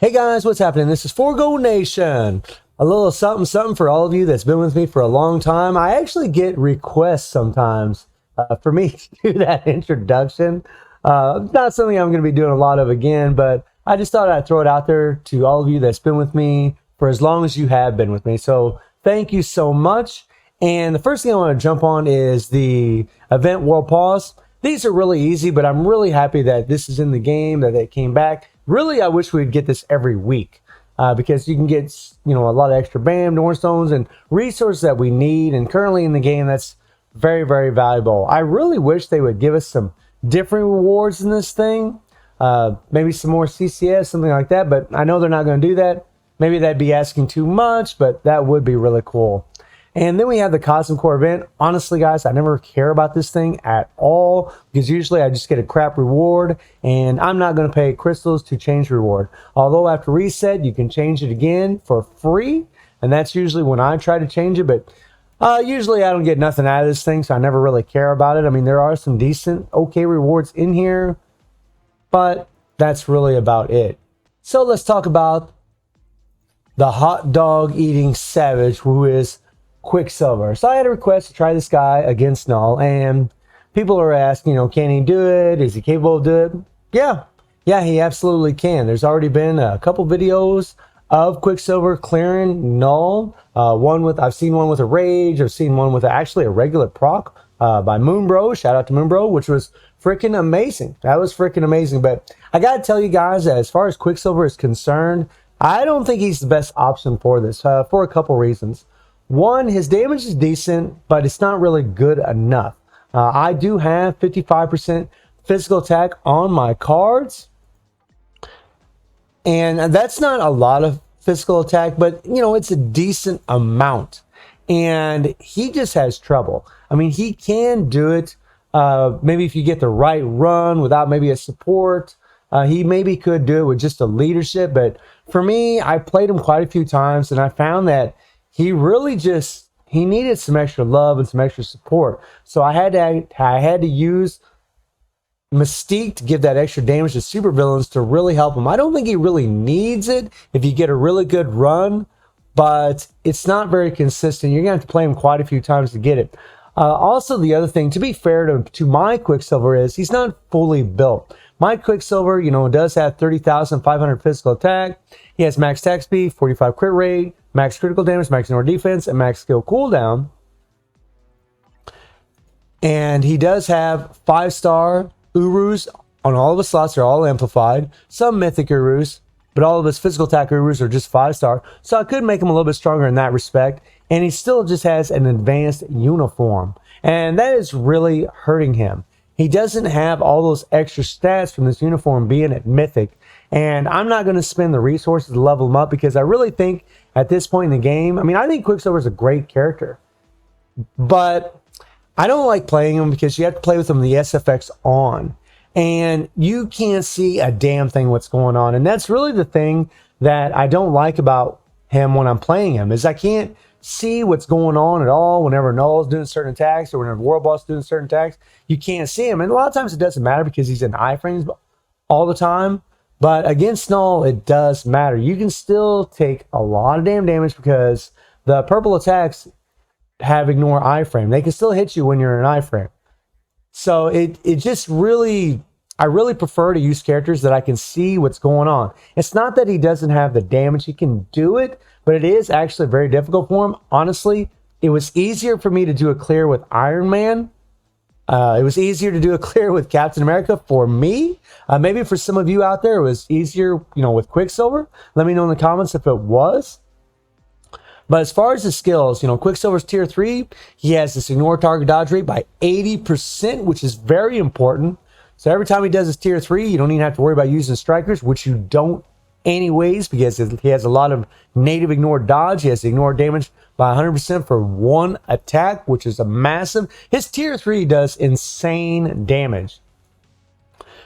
Hey guys, what's happening? This is Forgo Nation. A little something something for all of you that's been with me for a long time. I actually get requests sometimes for me to do that introduction. Not something I'm going to be doing a lot of again, but I just thought I'd throw it out there to all of you that's been with me for as long as you have been with me. So thank you so much. And the first thing I want to jump on is the event world pause. These are really easy, but I'm really happy that this is in the game, that it came back. Really, I wish we'd get this every week because you can get, a lot of extra BAM, Norn Stones, and resources that we need. And currently in the game, that's very, very valuable. I really wish they would give us some different rewards in this thing. Maybe some more CCS, something like that. But I know they're not going to do that. Maybe that'd be asking too much, but that would be really cool. And then we have the Cosmic Core event. Honestly, guys, I never care about this thing at all because usually I just get a crap reward and I'm not going to pay crystals to change reward. Although after reset, you can change it again for free. And that's usually when I try to change it. But usually I don't get nothing out of this thing, so I never really care about it. I mean, there are some decent, okay rewards in here, but that's really about it. So let's talk about the hot dog eating savage who is Quicksilver. So I had a request to try this guy against Null, and people are asking, can he do it? Is he capable of doing it? Yeah, he absolutely can. There's already been a couple videos of Quicksilver clearing Null. I've seen one with a rage. I've seen one with actually a regular proc by Moonbro. Shout out to Moonbro, which was freaking amazing. That was freaking amazing. But I gotta tell you guys that as far as Quicksilver is concerned, I don't think he's the best option for this for a couple reasons. One, his damage is decent, but it's not really good enough. I do have 55% physical attack on my cards. And that's not a lot of physical attack, but, it's a decent amount. And he just has trouble. I mean, he can do it. Maybe if you get the right run without maybe a support, he maybe could do it with just a leadership. But for me, I played him quite a few times, and I found that he really he needed some extra love and some extra support. So I had to use Mystique to give that extra damage to supervillains to really help him. I don't think he really needs it if you get a really good run, but it's not very consistent. You're going to have to play him quite a few times to get it. Also, the other thing, to be fair to my Quicksilver, is he's not fully built. My Quicksilver, does have 30,500 physical attack. He has max attack speed, 45 crit rate, max critical damage, max ignore defense, and max skill cooldown. And he does have 5-star Urus on all of his slots. They're all amplified. Some mythic Urus, but all of his physical attack Urus are just 5-star. So I could make him a little bit stronger in that respect. And he still just has an advanced uniform. And that is really hurting him. He doesn't have all those extra stats from this uniform being at mythic. And I'm not going to spend the resources to level him up because I really think at this point in the game, I think Quicksilver is a great character. But I don't like playing him because you have to play with him the SFX on. And you can't see a damn thing what's going on. And that's really the thing that I don't like about him when I'm playing him, is I can't see what's going on at all whenever Null's doing certain attacks or whenever World Boss is doing certain attacks. You can't see him. And a lot of times it doesn't matter because he's in iframes all the time. But against Null, it does matter. You can still take a lot of damn damage because the purple attacks have ignore iframe. They can still hit you when you're in an iframe. So it just really, I really prefer to use characters that I can see what's going on. It's not that he doesn't have the damage. He can do it, but it is actually very difficult for him. Honestly, it was easier for me to do a clear with Iron Man. It was easier to do a clear with Captain America for me. Maybe for some of you out there, it was easier, with Quicksilver. Let me know in the comments if it was. But as far as the skills, Quicksilver's tier 3. He has this ignore target dodge rate by 80%, which is very important. So every time he does his tier 3, you don't even have to worry about using strikers, which you don't anyways, because he has a lot of native ignore dodge. He has ignore damage by 100% for one attack, which is a massive. His tier 3 does insane damage.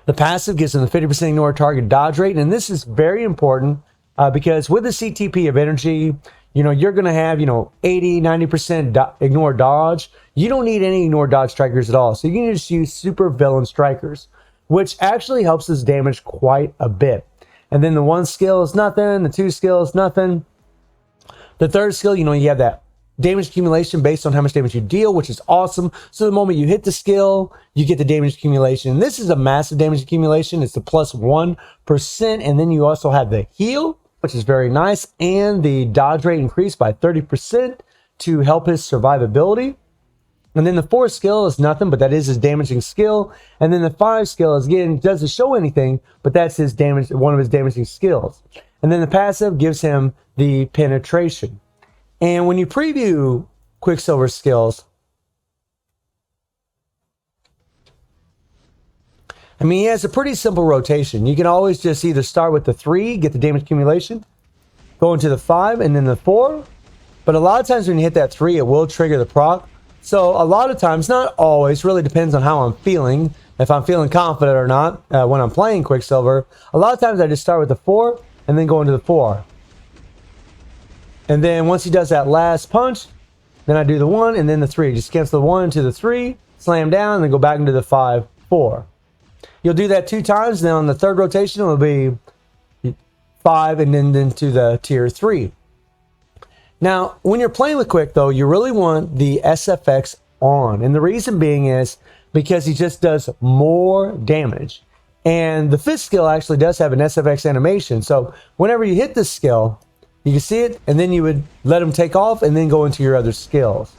The passive gives him the 50% ignore target dodge rate, and this is very important because with the CTP of energy, you're going to have, 80, 90% ignore dodge. You don't need any ignore dodge strikers at all. So you can just use super villain strikers, which actually helps his damage quite a bit. And then the 1 skill is nothing. The 2 skill is nothing. The 3rd skill, you know, you have that damage accumulation based on how much damage you deal, which is awesome. So the moment you hit the skill, you get the damage accumulation. And this is a massive damage accumulation. It's the plus 1%. And then you also have the heal, which is very nice. And the dodge rate increased by 30% to help his survivability. And then the 4th skill is nothing, but that is his damaging skill. And then the 5 skill is, again, doesn't show anything, but that's his damage, one of his damaging skills. And then the passive gives him the penetration. And when you preview Quicksilver skills, I mean, he has a pretty simple rotation. You can always just either start with the 3, get the damage accumulation, go into the 5, and then the 4. But a lot of times when you hit that 3, it will trigger the proc. So a lot of times, not always, really depends on how I'm feeling, if I'm feeling confident or not when I'm playing Quicksilver. A lot of times I just start with the 4 and then go into the 4. And then once he does that last punch, then I do the 1 and then the 3. Just cancel the 1 to the 3, slam down, and then go back into the 5, 4. You'll do that 2 times. Then on the 3rd rotation, it will be 5 and then into the tier 3. Now, when you're playing with Quick, though, you really want the SFX on. And the reason being is because he just does more damage. And the 5th skill actually does have an SFX animation. So whenever you hit this skill, you can see it, and then you would let him take off and then go into your other skills.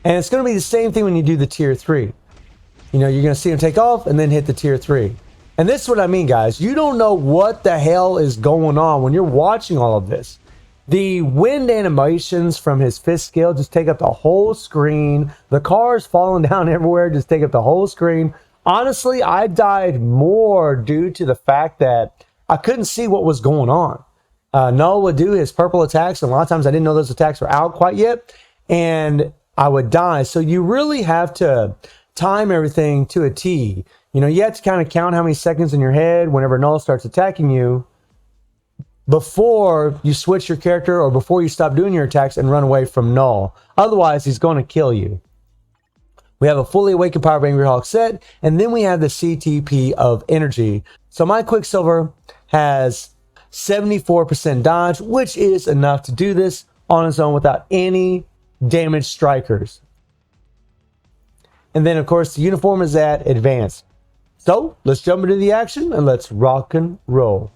And it's going to be the same thing when you do the tier 3. You know, you're going to see him take off and then hit the tier 3. And this is what I mean, guys. You don't know what the hell is going on when you're watching all of this. The wind animations from his 5th skill just take up the whole screen. The cars falling down everywhere just take up the whole screen. Honestly, I died more due to the fact that I couldn't see what was going on. Null would do his purple attacks, and a lot of times I didn't know those attacks were out quite yet, and I would die. So you really have to time everything to a T. You know, you have to kind of count how many seconds in your head whenever Null starts attacking you before you switch your character or before you stop doing your attacks and run away from Null. Otherwise, he's going to kill you. We have a fully awakened Power of Angry Hawk set, and then we have the CTP of energy. So my Quicksilver has 74% dodge, which is enough to do this on its own without any damage strikers. And then, of course, the uniform is at advanced. So let's jump into the action and let's rock and roll.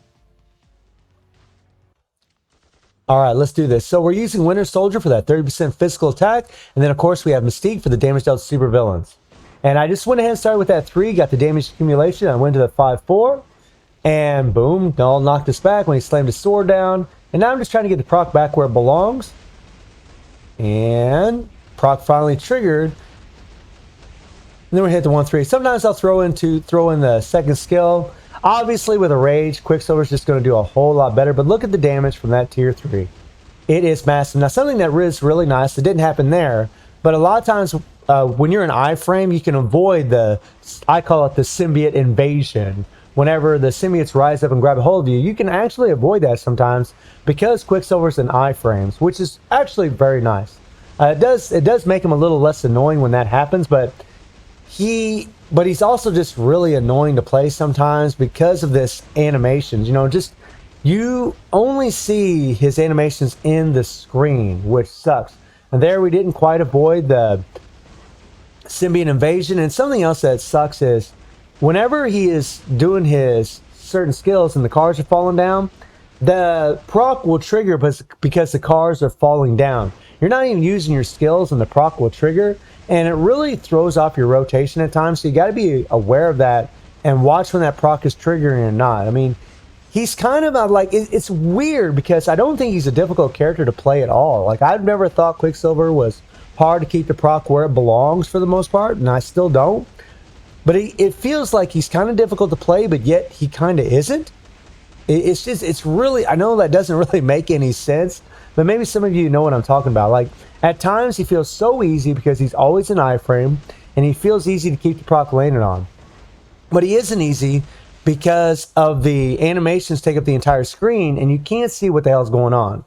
All right, let's do this. So we're using Winter Soldier for that 30% physical attack. And then, of course, we have Mystique for the damage dealt to supervillains. And I just went ahead and started with that 3, got the damage accumulation. I went to the 5-4. And boom, Null knocked us back when he slammed his sword down. And now I'm just trying to get the proc back where it belongs. And proc finally triggered. And then we hit the 1-3. Sometimes I'll throw in the 2nd skill. Obviously, with a rage, Quicksilver is just going to do a whole lot better. But look at the damage from that tier 3. It is massive. Now, something that is really nice, it didn't happen there. But a lot of times, when you're in iframe, you can avoid I call it the symbiote invasion. Whenever the symbiotes rise up and grab a hold of you, you can actually avoid that sometimes because Quicksilver's in iframes, which is actually very nice. It does make him a little less annoying when that happens, but he's also just really annoying to play sometimes because of this animations. You know, just you only see his animations in the screen, which sucks. And there we didn't quite avoid the symbiote invasion. And something else that sucks is whenever he is doing his certain skills and the cars are falling down, the proc will trigger because the cars are falling down. You're not even using your skills and the proc will trigger, and it really throws off your rotation at times. So you got to be aware of that and watch when that proc is triggering or not. I mean, he's kind of like, it's weird because I don't think he's a difficult character to play at all. Like, I've never thought Quicksilver was hard to keep the proc where it belongs for the most part, and I still don't. But it feels like he's kind of difficult to play, but yet he kind of isn't. It's really, I know that doesn't really make any sense, but maybe some of you know what I'm talking about. Like, at times he feels so easy because he's always in iframe, and he feels easy to keep the proc landed on. But he isn't easy because of the animations take up the entire screen, and you can't see what the hell's going on.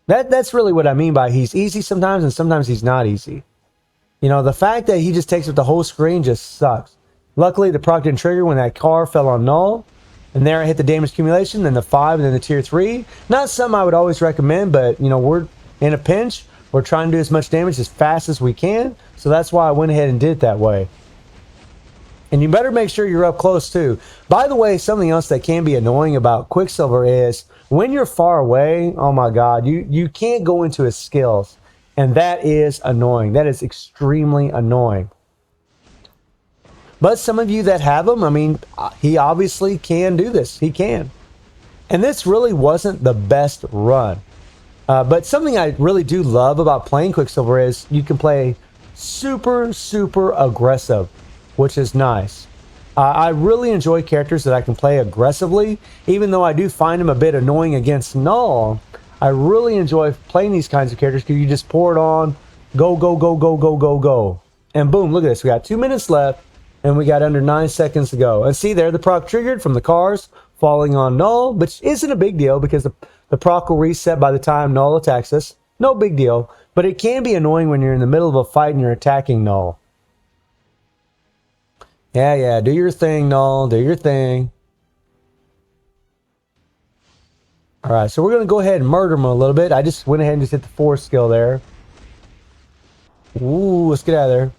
That's really what I mean by he's easy sometimes, and sometimes he's not easy. You know, the fact that he just takes up the whole screen just sucks. Luckily, the proc didn't trigger when that car fell on Null. And there I hit the damage accumulation, then the 5, and then the tier 3. Not something I would always recommend, but you know, we're in a pinch. We're trying to do as much damage as fast as we can. So that's why I went ahead and did it that way. And you better make sure you're up close too. By the way, something else that can be annoying about Quicksilver is when you're far away, oh my god, you can't go into his skills. And that is annoying. That is extremely annoying. But some of you that have him, I mean, he obviously can do this. He can. And this really wasn't the best run. But something I really do love about playing Quicksilver is you can play super, super aggressive, which is nice. I really enjoy characters that I can play aggressively, even though I do find them a bit annoying against Null. I really enjoy playing these kinds of characters because you just pour it on, go, go, go, go, go, go, go. And boom, look at this. We got 2 minutes left, and we got under 9 seconds to go. And see there, the proc triggered from the cars falling on Null, which isn't a big deal because the proc will reset by the time Null attacks us. No big deal, but it can be annoying when you're in the middle of a fight and you're attacking Null. Yeah, do your thing, Null, do your thing. Alright, so we're going to go ahead and murder him a little bit. I just went ahead and just hit the 4 skill there. Ooh, let's get out of there.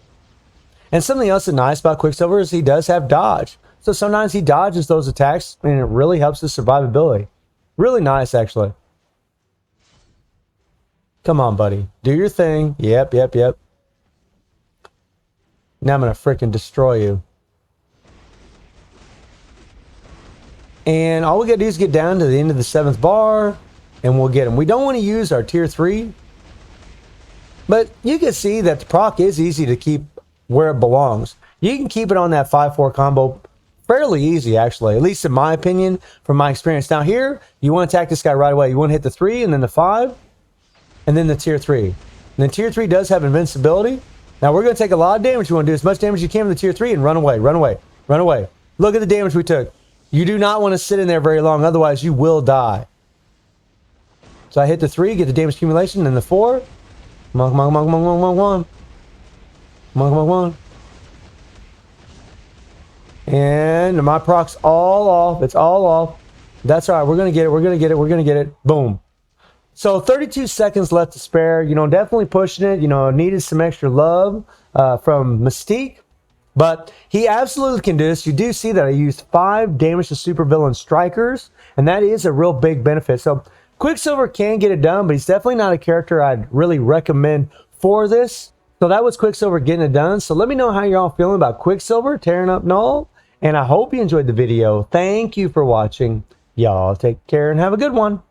And something else that's nice about Quicksilver is he does have dodge. So sometimes he dodges those attacks, and it really helps his survivability. Really nice, actually. Come on, buddy. Do your thing. Yep. Now I'm going to freaking destroy you. And all we got to do is get down to the end of the 7th bar, and we'll get him. We don't want to use our tier 3. But you can see that the proc is easy to keep where it belongs. You can keep it on that 5-4 combo fairly easy, actually, at least in my opinion, from my experience. Now here, you want to attack this guy right away. You want to hit the 3 and then the 5 and then the tier 3. And then tier 3 does have invincibility. Now we're going to take a lot of damage. You want to do as much damage as you can with the tier 3 and run away. Look at the damage we took. You do not want to sit in there very long, otherwise you will die. So I hit the 3, get the damage accumulation, and then the 4. Come on. And my proc's all off. It's all off. That's all right. We're going to get it. Boom. So 32 seconds left to spare. You know, definitely pushing it. You know, needed some extra love from Mystique. But he absolutely can do this. You do see that I used 5 damage to supervillain strikers. And that is a real big benefit. So Quicksilver can get it done, but he's definitely not a character I'd really recommend for this. So that was Quicksilver getting it done. So let me know how you're all feeling about Quicksilver tearing up Null. And I hope you enjoyed the video. Thank you for watching. Y'all take care and have a good one.